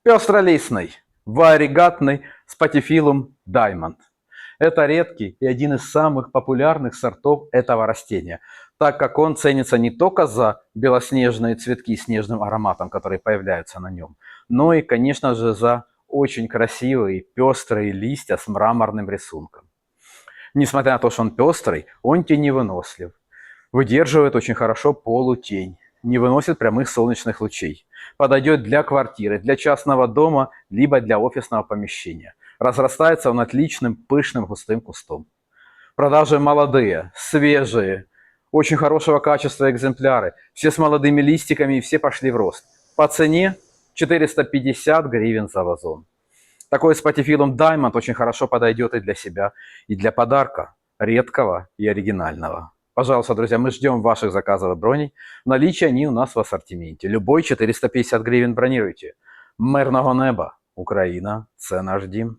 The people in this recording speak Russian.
Пестролистный, варигатный спатифилум даймонд. Это редкий и один из самых популярных сортов этого растения, так как он ценится не только за белоснежные цветки с нежным ароматом, которые появляются на нем, но и, конечно же, за очень красивые пестрые листья с мраморным рисунком. Несмотря на то, что он пестрый, он теневынослив, выдерживает очень хорошо полутень, не выносит прямых солнечных лучей. Подойдет для квартиры, для частного дома, либо для офисного помещения. Разрастается он отличным, пышным, густым кустом. Продажи молодые, свежие, очень хорошего качества экземпляры. Все с молодыми листиками и все пошли в рост. По цене 450 гривен за вазон. Такой спатифилум даймонд очень хорошо подойдет и для себя, и для подарка, редкого и оригинального. Пожалуйста, друзья, мы ждем ваших заказов и броней. В наличии они у нас в ассортименте. Любой 450 гривен бронируйте. Мирного неба. Україна – це наш дім.